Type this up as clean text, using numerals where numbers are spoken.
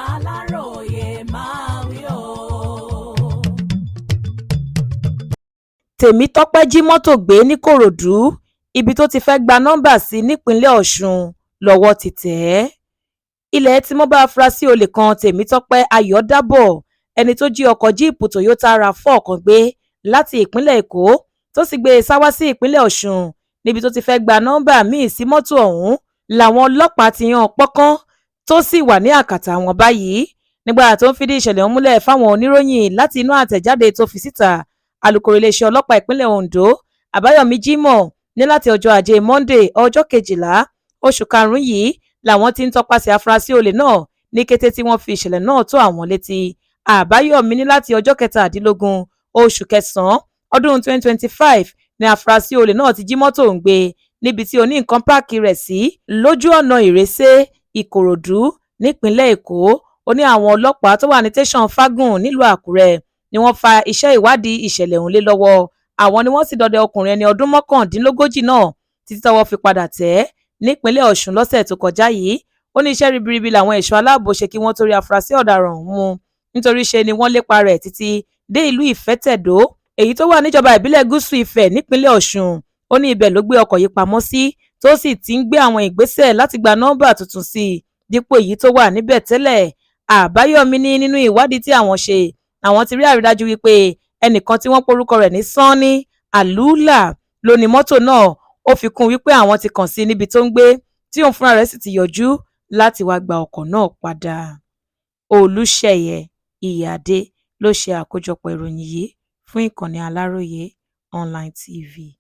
Aláròyé máa wí o. Tèmítọ́pẹ́ jí mọ́tò gbé nìkòròdú ibi tó ti fẹ́ gba nọ́mbà sí nípínlẹ̀ Ọ̀ṣun lọ́wọ́ ti tẹ̀ ẹ́. Ilẹ̀ tí wọ́n bá afurasí olè kan Tèmítọ́pẹ́ Ayọ̀dábọ̀ ẹni tó jí ọkọ̀ jíìpù Toyota RAV4 kan gbé láti ìpínlẹ̀ Èkó tó sì gbé e sá wá sí ìpínlẹ̀ Ọ̀ṣun níbi tó ti fẹ́ gba nọ́mbà míì sí mọ́tò ọ̀hún làwọn ọlọ́pàá ti yan pọ́nkán tó sì wà ní àkàtà wọn báyìí. Nígbà tó ń fìdí ìṣẹ̀lẹ̀ ọ̀hún múlẹ̀ fáwọn oníròyìn láti inú àtẹ̀jáde tó fi síta, alukoro iléeṣẹ́ ọlọ́pàá ìpínlẹ̀ Ondo Àbáyọ̀mí Jímọ̀ ní láti ọjọ́ Ajé Monday ọjọ́ 12 oṣù karùn-ún yìí làwọn ti ń tọpasẹ̀ afurasí olè náà ní kété tí wọ́n fi ìṣẹ̀lẹ̀ náà tó àwọn létí. Àbáyọ̀mí ní láti ọjọ́ 17 oṣù kẹsàn-án ọdún 2025 ni afurasí olè náà ti jí mọ́tò ń gbé níbi tí oní nǹkan páàkì rẹ̀ sí lójú ọ̀nà Ìrẹsẹ̀ Ìkòròdú nípínlẹ̀ Èkó. Ó ní àwọn ọlọ́pàá tó wà ní tẹ̀sán Fágùn nílùú Àkúrẹ́ ni wọ́n fa iṣẹ́ ìwádìí ìṣẹ̀lẹ̀ ọ̀hún lé lọ́wọ́. Àwọn ni wọ́n sì dọdẹ ọkùnrin ẹni ọdún 39 náà títí tọ́wọ́ fi padà tẹ̀ ẹ́ nípínlẹ̀ Ọ̀ṣun lọ́sẹ̀ tó kọjá yìí. Ó ní iṣẹ́ ribiribi làwọn ẹ̀ṣọ́ aláàbò ṣe kí wọ́n tó rí afurasí ọ̀daràn ọ̀hún mú, nítorí ṣe ni wọ́n lépa rẹ̀ títí dé ìlú Ìfẹ́tẹ̀dó èyí tó wà níjọba ìbílẹ̀ Gúúsù Ifẹ̀ nípínlẹ̀ Ọ̀ṣun. Ó ní ibẹ̀ ló gbé ọkọ̀ yìí pamọ́ sí tó sì ti ń gbé àwọn ìgbésẹ̀ láti gba nọ́mbà tuntun sí i dípò èyí tó wà níbẹ̀ tẹ́lẹ̀. Àbáyọ̀mí ní nínú ìwádìí tí àwọn ṣe, àwọn ti rí àrídájú wípé ẹnìkan tí wọ́n porúkọ rẹ̀ ní Sanni Alula ló ní mọ́tò náà. Ó fi kún wípé àwọn ti kàn sí níbi tó ń gbé tí òun fúnra rẹ̀ sì ti yọjú láti wá gba ọkọ̀ náà padà. Olúṣèyẹ Ìyíáde ló ṣe àkójọpọ̀ ìròyìn yìí fún ìkànnì Aláròyé Online TV.